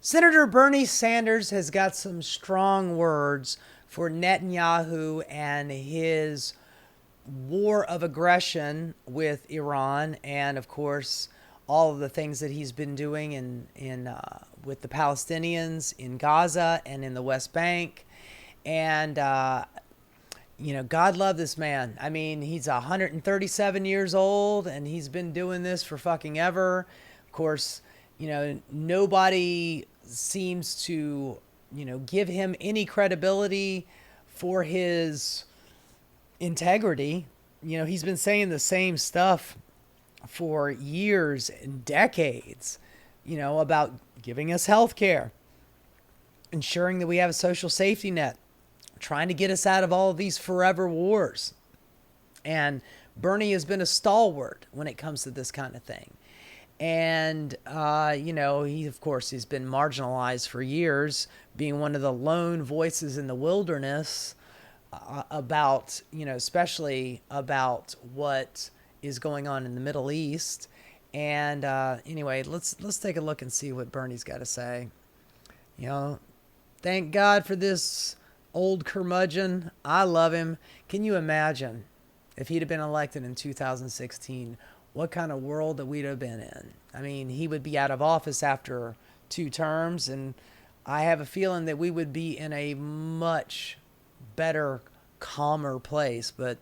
Senator Bernie Sanders has got some strong words for Netanyahu and his war of aggression with Iran, and of course, all of the things that he's been doing in with the Palestinians in Gaza and in the West Bank. And God love this man. I mean, he's 137 years old, and he's been doing this for fucking ever. Of course, nobody seems to, give him any credibility for his integrity. He's been saying the same stuff for years and decades, about giving us health care, ensuring that we have a social safety net, trying to get us out of all of these forever wars. And Bernie has been a stalwart when it comes to this kind of thing. And, he, of course, he's been marginalized for years, being one of the lone voices in the wilderness about, especially about what is going on in the Middle East. And anyway, let's take a look and see what Bernie's got to say. Thank God for this old curmudgeon. I love him. Can you imagine if he'd have been elected in 2016? What kind of world that we'd have been in? I mean, he would be out of office after 2 terms, and I have a feeling that we would be in a much better, calmer place. But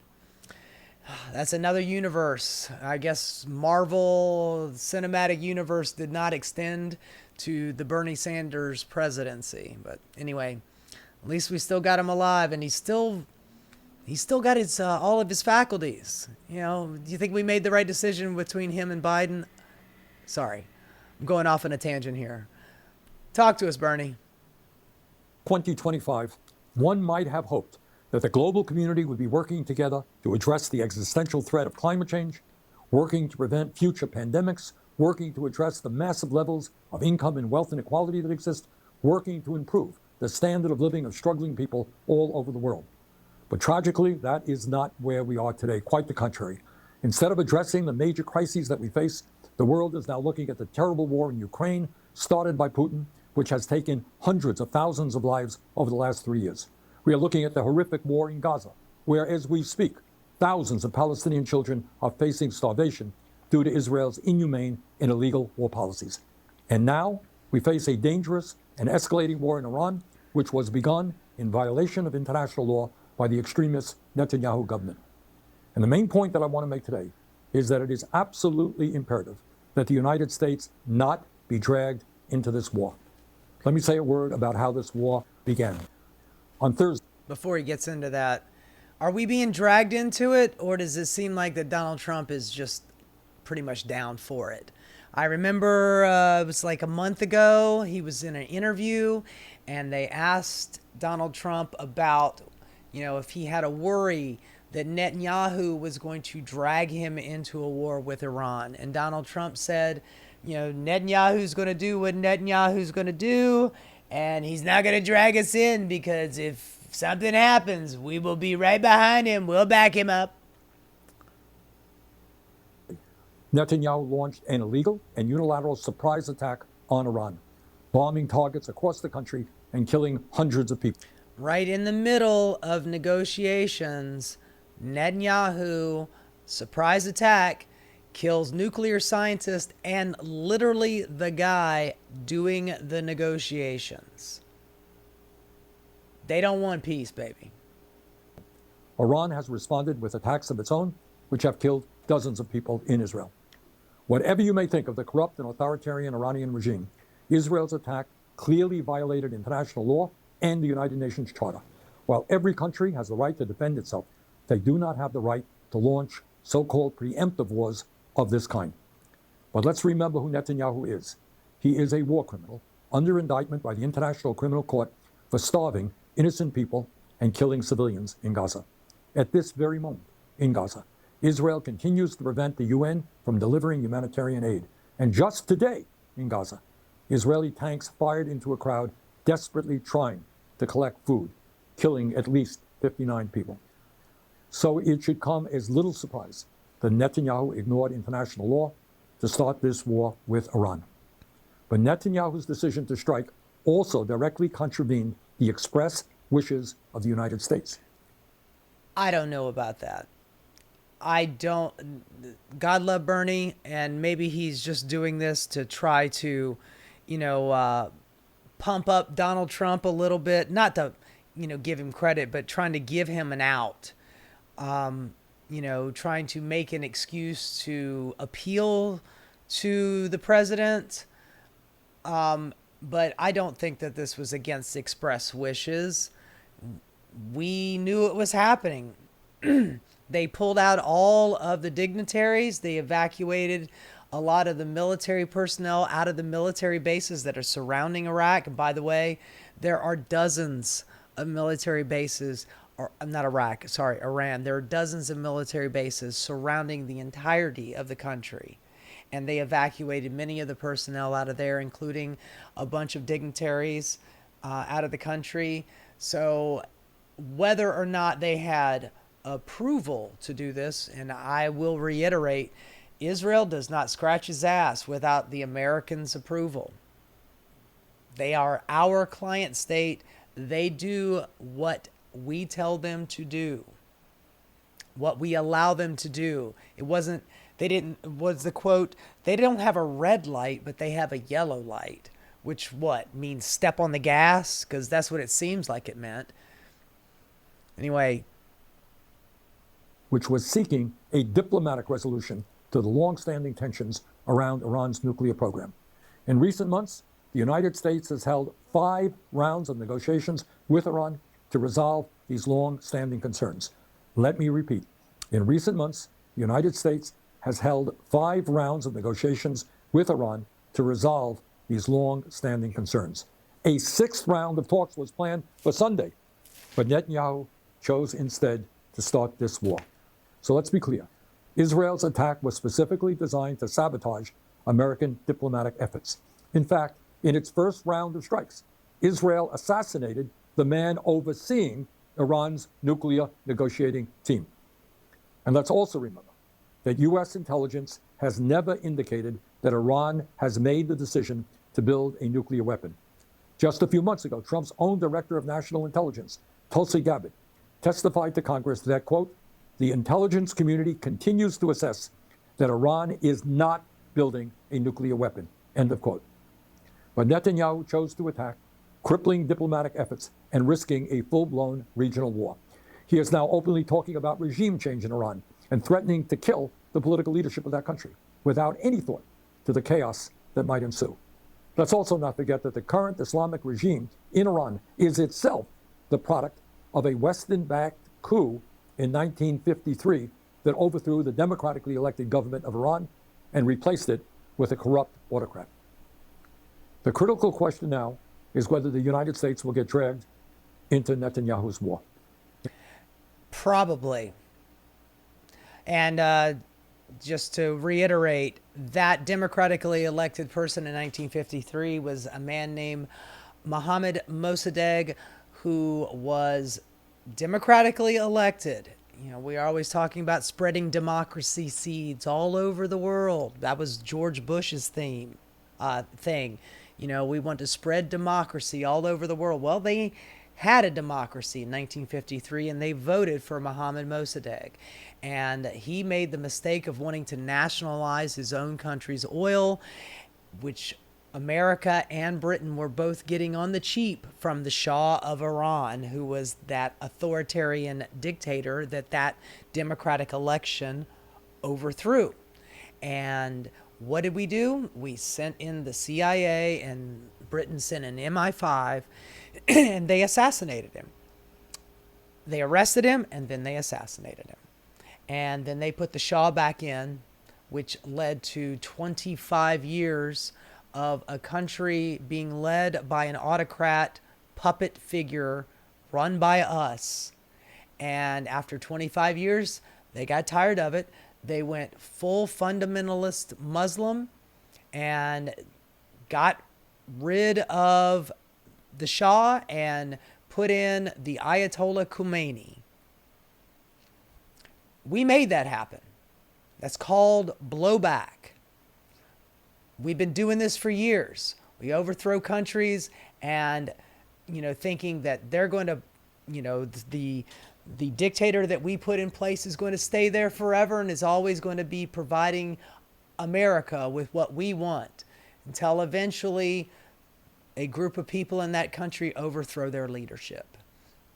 that's another universe. I guess Marvel Cinematic Universe did not extend to the Bernie Sanders presidency. But anyway, at least we still got him alive, and he's still got his all of his faculties. Do you think we made the right decision between him and Biden? Sorry, I'm going off on a tangent here. Talk to us, Bernie. 2025, one might have hoped that the global community would be working together to address the existential threat of climate change, working to prevent future pandemics, working to address the massive levels of income and wealth inequality that exist, working to improve the standard of living of struggling people all over the world. But tragically, that is not where we are today. Quite the contrary. Instead of addressing the major crises that we face, the world is now looking at the terrible war in Ukraine, started by Putin, which has taken hundreds of thousands of lives over the last 3 years. We are looking at the horrific war in Gaza, where, as we speak, thousands of Palestinian children are facing starvation due to Israel's inhumane and illegal war policies. And now we face a dangerous and escalating war in Iran, which was begun in violation of international law by the extremist Netanyahu government. And the main point that I want to make today is that it is absolutely imperative that the United States not be dragged into this war. Let me say a word about how this war began. On Thursday. Before he gets into that, are we being dragged into it, or does it seem like that Donald Trump is just pretty much down for it? I remember it was like a month ago, he was in an interview, and they asked Donald Trump about, if he had a worry that Netanyahu was going to drag him into a war with Iran. And Donald Trump said, Netanyahu's going to do what Netanyahu's going to do, and he's not going to drag us in, because if something happens, we will be right behind him. We'll back him up. Netanyahu launched an illegal and unilateral surprise attack on Iran, bombing targets across the country and killing hundreds of people. Right in the middle of negotiations, Netanyahu, surprise attack, kills nuclear scientist and literally the guy doing the negotiations. They don't want peace, baby. Iran has responded with attacks of its own, which have killed dozens of people in Israel. Whatever you may think of the corrupt and authoritarian Iranian regime, Israel's attack clearly violated international law and the United Nations Charter. While every country has the right to defend itself, they do not have the right to launch so-called preemptive wars of this kind. But let's remember who Netanyahu is. He is a war criminal under indictment by the International Criminal Court for starving innocent people and killing civilians in Gaza. At this very moment in Gaza, Israel continues to prevent the UN from delivering humanitarian aid. And just today in Gaza, Israeli tanks fired into a crowd desperately trying to collect food, killing at least 59 people. So it should come as little surprise that Netanyahu ignored international law to start this war with Iran. But Netanyahu's decision to strike also directly contravened the express wishes of the United States. I don't know about that. I don't. God love Bernie, and maybe he's just doing this to try to, pump up Donald Trump a little bit. Not to, give him credit, but trying to give him an out. Trying to make an excuse to appeal to the president. But I don't think that this was against express wishes. We knew it was happening. They pulled out all of the dignitaries. They evacuated a lot of the military personnel out of the military bases that are surrounding Iraq. And by the way, there are dozens of military bases, or not Iraq, sorry, Iran. There are dozens of military bases surrounding the entirety of the country. And they evacuated many of the personnel out of there, including a bunch of dignitaries out of the country. So whether or not they had approval to do this, and I will reiterate, Israel does not scratch his ass without the Americans' approval. They are our client state. They do what we tell them to do, what we allow them to do. They don't have a red light, but they have a yellow light, which means step on the gas? Because that's what it seems like it meant. Anyway. Which was seeking a diplomatic resolution to the long-standing tensions around Iran's nuclear program. In recent months, the United States has held 5 rounds of negotiations with Iran to resolve these long-standing concerns. Let me repeat. In recent months, the United States has held 5 rounds of negotiations with Iran to resolve these long-standing concerns. A 6th round of talks was planned for Sunday, but Netanyahu chose instead to start this war. So let's be clear. Israel's attack was specifically designed to sabotage American diplomatic efforts. In fact, in its first round of strikes, Israel assassinated the man overseeing Iran's nuclear negotiating team. And let's also remember that U.S. intelligence has never indicated that Iran has made the decision to build a nuclear weapon. Just a few months ago, Trump's own director of national intelligence, Tulsi Gabbard, testified to Congress that, quote, the intelligence community continues to assess that Iran is not building a nuclear weapon, end of quote. But Netanyahu chose to attack, crippling diplomatic efforts and risking a full-blown regional war. He is now openly talking about regime change in Iran and threatening to kill the political leadership of that country without any thought to the chaos that might ensue. Let's also not forget that the current Islamic regime in Iran is itself the product of a Western-backed coup in 1953 that overthrew the democratically elected government of Iran and replaced it with a corrupt autocrat. The critical question now is whether the United States will get dragged into Netanyahu's war. Probably. And just to reiterate, that democratically elected person in 1953 was a man named Mohammad Mossadegh, who was democratically elected. We are always talking about spreading democracy seeds all over the world. That was George Bush's thing. We want to spread democracy all over the world. Well, they had a democracy in 1953, and they voted for Mohammad Mossadegh. And he made the mistake of wanting to nationalize his own country's oil, which America and Britain were both getting on the cheap from the Shah of Iran, who was that authoritarian dictator that democratic election overthrew. And what did we do? We sent in the CIA, and Britain sent an MI5, and they assassinated him. They arrested him, and then they assassinated him. And then they put the Shah back in, which led to 25 years of a country being led by an autocrat puppet figure run by us. And after 25 years, they got tired of it. They went full fundamentalist Muslim and got rid of the Shah and put in the Ayatollah Khomeini. We made that happen. That's called blowback. we've been doing this for years. We overthrow countries and, thinking that they're going to, the dictator that we put in place is going to stay there forever and is always going to be providing America with what we want until eventually a group of people in that country overthrow their leadership.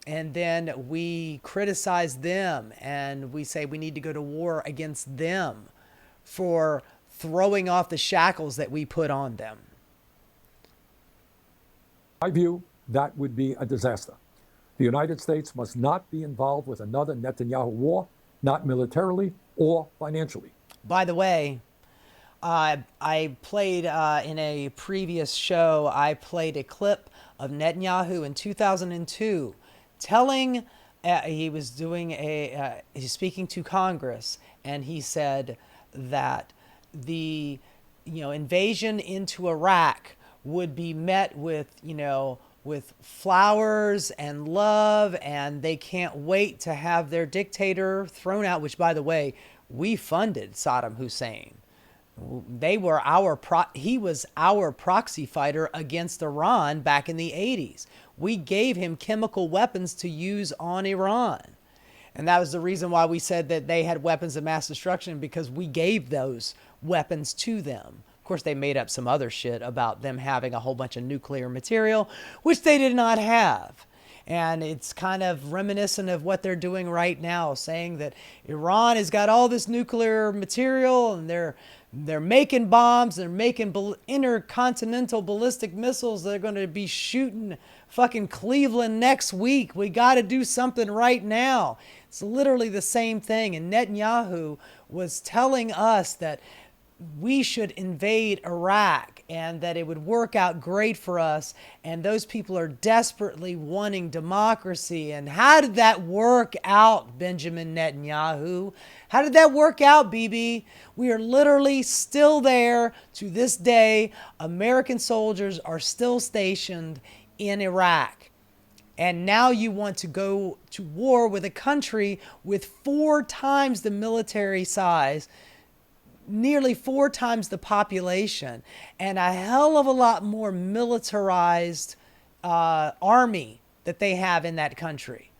And then we criticize them and we say we need to go to war against them for throwing off the shackles that we put on them. I view that would be a disaster. The United States must not be involved with another Netanyahu war, not militarily or financially. By the way, I played in a previous show, I played a clip of Netanyahu in 2002 telling, he was doing he's speaking to Congress, and he said that the, invasion into Iraq would be met with, with flowers and love, and they can't wait to have their dictator thrown out, which, by the way, we funded Saddam Hussein. They were he was our proxy fighter against Iran back in the 80s. We gave him chemical weapons to use on Iran. And that was the reason why we said that they had weapons of mass destruction, because we gave those weapons to them. Of course, they made up some other shit about them having a whole bunch of nuclear material, which they did not have. And it's kind of reminiscent of what they're doing right now, saying that Iran has got all this nuclear material and they're making bombs, they're making intercontinental ballistic missiles. They're going to be shooting fucking Cleveland next week. We got to do something right now. It's literally the same thing. And Netanyahu was telling us that we should invade Iraq and that it would work out great for us. And those people are desperately wanting democracy. And how did that work out, Benjamin Netanyahu? How did that work out, BB? We are literally still there to this day. American soldiers are still stationed in Iraq. And now you want to go to war with a country with 4 times the military size, nearly 4 times the population, and a hell of a lot more militarized army that they have in that country.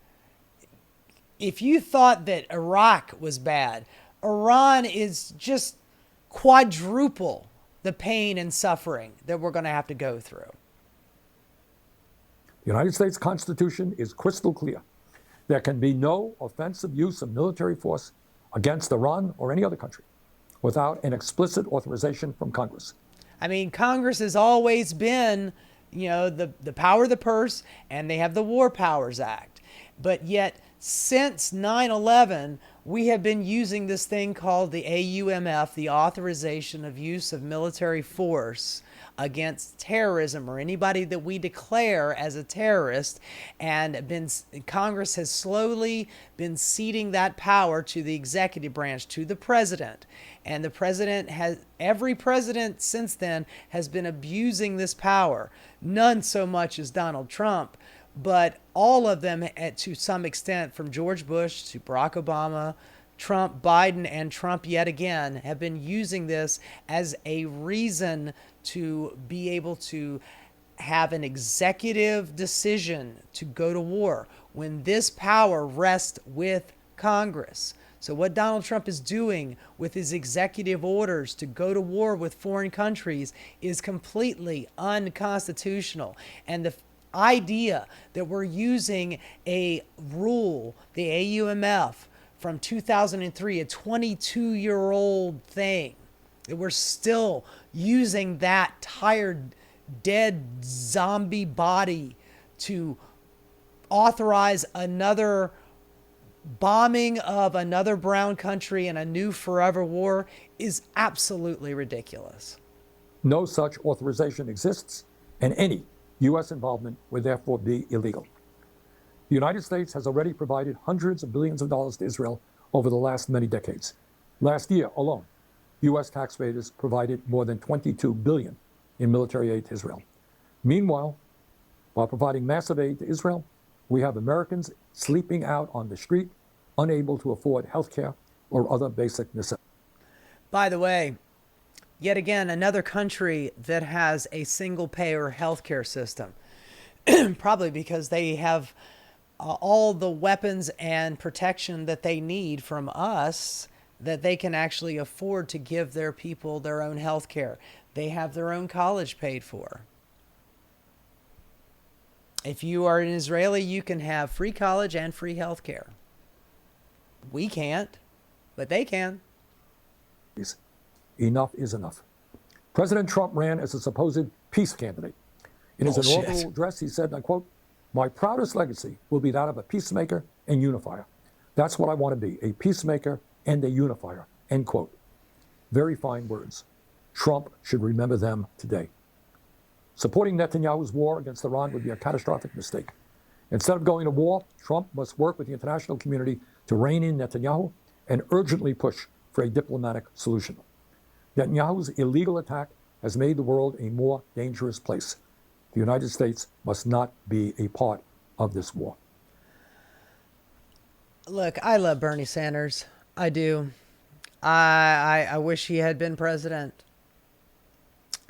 If you thought that Iraq was bad, Iran is just quadruple the pain and suffering that we're going to have to go through. The United States Constitution is crystal clear. There can be no offensive use of military force against Iran or any other country without an explicit authorization from Congress. I mean, Congress has always been, the power of the purse, and they have the War Powers Act. But yet, since 9/11, we have been using this thing called the AUMF, the Authorization of Use of Military Force against terrorism or anybody that we declare as a terrorist, and Congress has slowly been ceding that power to the executive branch, to the president. And the president every president since then has been abusing this power. None so much as Donald Trump, but all of them to some extent, from George Bush to Barack Obama, Trump, Biden, and Trump yet again, have been using this as a reason to be able to have an executive decision to go to war when this power rests with Congress. So what Donald Trump is doing with his executive orders to go to war with foreign countries is completely unconstitutional. And the idea that we're using a rule, the AUMF, from 2003, a 22-year-old thing, that we're still using that tired, dead zombie body to authorize another bombing of another brown country and a new forever war is absolutely ridiculous. No such authorization exists, and any U.S. involvement would therefore be illegal. The United States has already provided hundreds of billions of dollars to Israel over the last many decades. Last year alone, U.S. taxpayers provided more than $22 billion in military aid to Israel. Meanwhile, while providing massive aid to Israel, we have Americans sleeping out on the street, unable to afford health care or other basic necessities. By the way, Yet again, another country that has a single-payer healthcare system, probably because they have all the weapons and protection that they need from us, that they can actually afford to give their people their own health care. They have their own college paid for. If you are an Israeli, you can have free college and free health care. We can't, but they can. Enough is enough. President Trump ran as a supposed peace candidate. In his inaugural address, he said, and I quote, "My proudest legacy will be that of a peacemaker and unifier. That's what I want to be, a peacemaker and a unifier," end quote. Very fine words. Trump should remember them today. Supporting Netanyahu's war against Iran would be a catastrophic mistake. Instead of going to war, Trump must work with the international community to rein in Netanyahu and urgently push for a diplomatic solution. Netanyahu's illegal attack has made the world a more dangerous place. The United States must not be a part of this war. Look, I love Bernie Sanders. I do. I wish he had been president.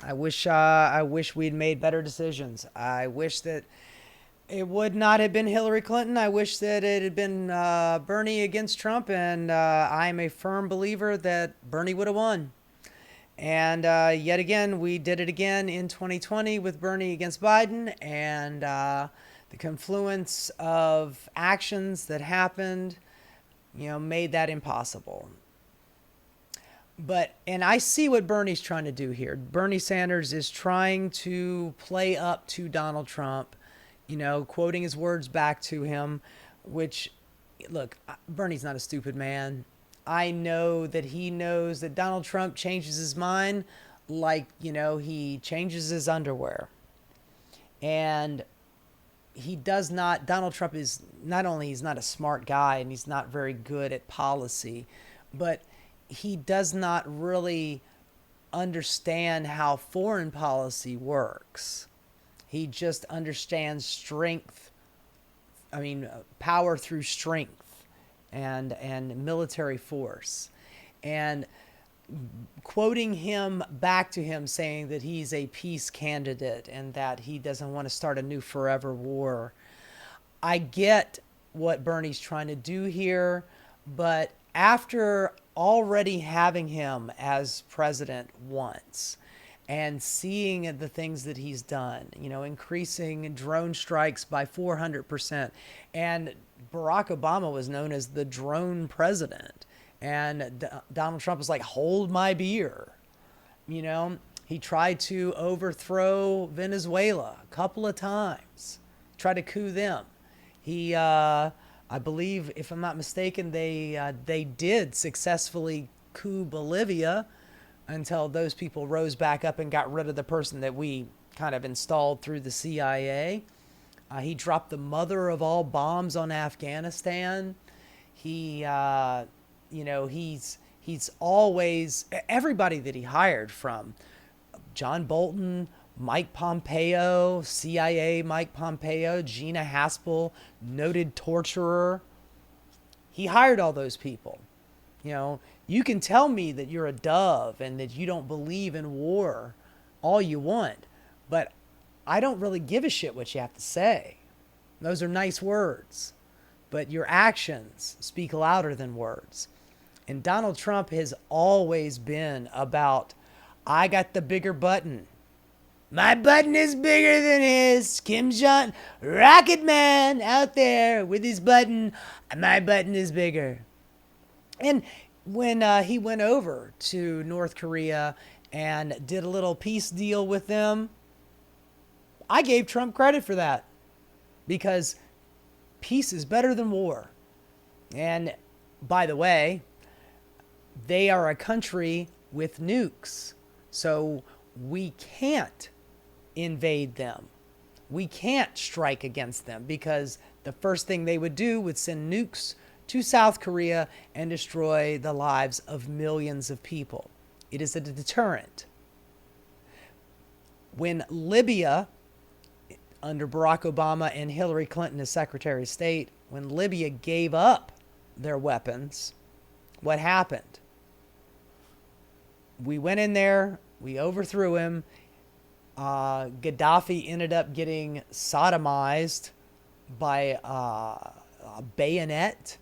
I wish we'd made better decisions. I wish that it would not have been Hillary Clinton. I wish that it had been Bernie against Trump, and I'm a firm believer that Bernie would have won. And yet again, we did it again in 2020 with Bernie against Biden, and the confluence of actions that happened, made that impossible. And I see what Bernie's trying to do here. Bernie Sanders is trying to play up to Donald Trump, quoting his words back to him, which, look, Bernie's not a stupid man. I know that he knows that Donald Trump changes his mind like, he changes his underwear. And Donald Trump is not only, he's not a smart guy and he's not very good at policy, but he does not really understand how foreign policy works. He just understands power through strength and military force. And quoting him back to him saying that he's a peace candidate and that he doesn't want to start a new forever war. I get what Bernie's trying to do here, but after already having him as president once and seeing the things that he's done, increasing drone strikes by 400%. And Barack Obama was known as the drone president. And Donald Trump was like, hold my beer. He tried to overthrow Venezuela a couple of times, tried to coup them. He, I believe, if I'm not mistaken, they did successfully coup Bolivia until those people rose back up and got rid of the person that we kind of installed through the CIA. He dropped the mother of all bombs on Afghanistan. He's always, everybody that he hired, from John Bolton, Mike Pompeo, CIA Mike Pompeo, Gina Haspel, noted torturer. He hired all those people. You can tell me that you're a dove and that you don't believe in war all you want, but I don't really give a shit what you have to say. Those are nice words, but your actions speak louder than words. And Donald Trump has always been about, I got the bigger button. My button is bigger than his. Kim Jong, Rocket Man out there with his button. My button is bigger. And when he went over to North Korea and did a little peace deal with them, I gave Trump credit for that, because peace is better than war. And by the way, they are a country with nukes, so we can't invade them. We can't strike against them, because the first thing they would do would send nukes to South Korea and destroy the lives of millions of people. It is a deterrent. When Libya, under Barack Obama and Hillary Clinton as Secretary of State, when Libya gave up their weapons, what happened? We went in there, We overthrew him. Gaddafi ended up getting sodomized by a bayonet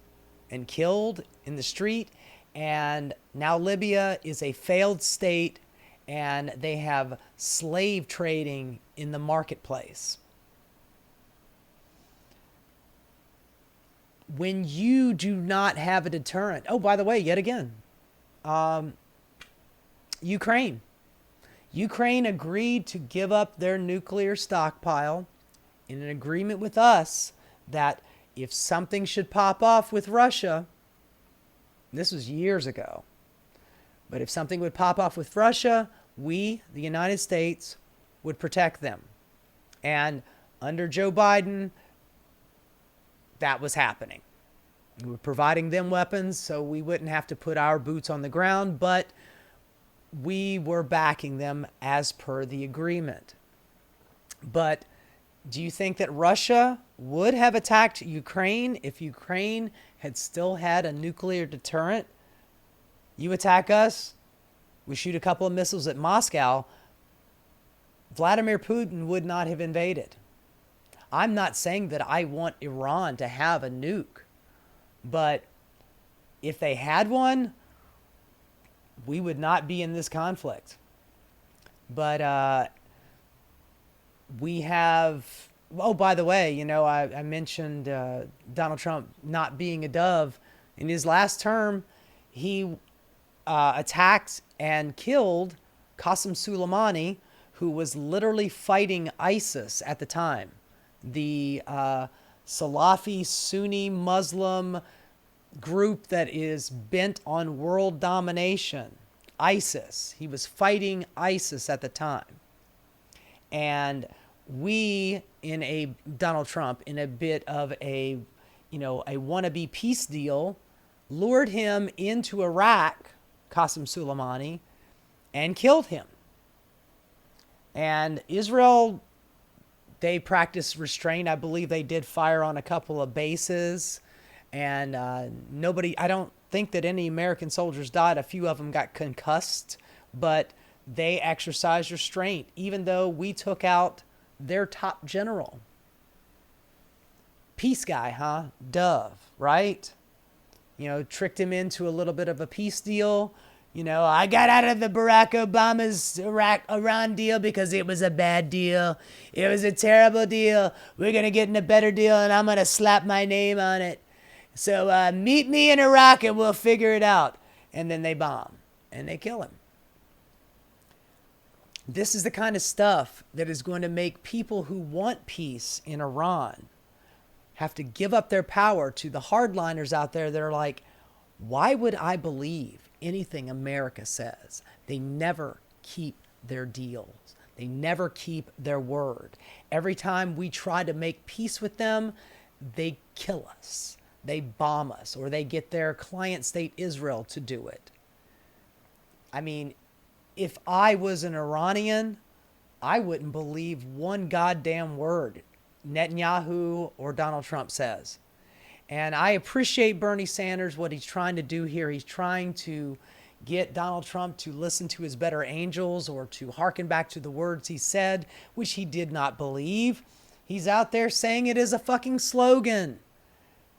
and killed in the street. And now Libya is a failed state, and they have slave trading in the marketplace. When you do not have a deterrent. Oh, by the way, yet again, Ukraine. Ukraine agreed to give up their nuclear stockpile in an agreement with us that if something should pop off with Russia, this was years ago, but if something would pop off with Russia, we, the United States, would protect them. And under Joe Biden, that was happening. We were providing them weapons so we wouldn't have to put our boots on the ground, but we were backing them as per the agreement. But do you think that Russia would have attacked Ukraine if Ukraine had still had a nuclear deterrent? You attack us, we shoot a couple of missiles at Moscow, Vladimir Putin would not have invaded. I'm not saying that I want Iran to have a nuke, but if they had one, we would not be in this conflict. But we have, oh, by the way, you know, I mentioned Donald Trump not being a dove. In his last term, he attacked and killed Qasem Soleimani, who was literally fighting ISIS at the time. The Salafi Sunni Muslim group that is bent on world domination, ISIS. He was fighting ISIS at the time. And we, in a Donald Trump, in a bit of a, you know, a wannabe peace deal, lured him into Iraq, Qasem Soleimani, and killed him. And Israel, they practiced restraint. I believe they did fire on a couple of bases. And nobody, I don't think that any American soldiers died. A few of them got concussed, but they exercised restraint, even though we took out their top general. Peace guy, huh? Dove, right? You know, tricked him into a little bit of a peace deal. You know, I got out of the Barack Obama's Iran deal because it was a bad deal. It was a terrible deal. We're going to get in a better deal, and I'm going to slap my name on it. So meet me in Iraq and we'll figure it out. And then they bomb and they kill him. This is the kind of stuff that is going to make people who want peace in Iran have to give up their power to the hardliners out there that are like, why would I believe anything America says? They never keep their deals. They never keep their word. Every time we try to make peace with them, they kill us. They bomb us, or they get their client state Israel to do it. I mean, if I was an Iranian, I wouldn't believe one goddamn word Netanyahu or Donald Trump says. And I appreciate Bernie Sanders, what he's trying to do here. He's trying to get Donald Trump to listen to his better angels or to hearken back to the words he said, which he did not believe. He's out there saying it is a fucking slogan.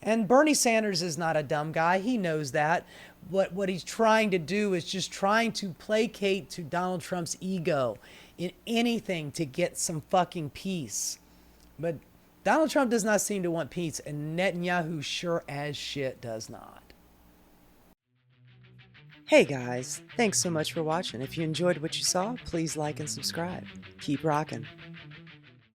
And Bernie Sanders is not a dumb guy. He knows that. What he's trying to do is just trying to placate to Donald Trump's ego in anything to get some fucking peace. But Donald Trump does not seem to want peace, and Netanyahu sure as shit does not. Hey guys, thanks so much for watching. If you enjoyed what you saw, please like and subscribe. Keep rocking.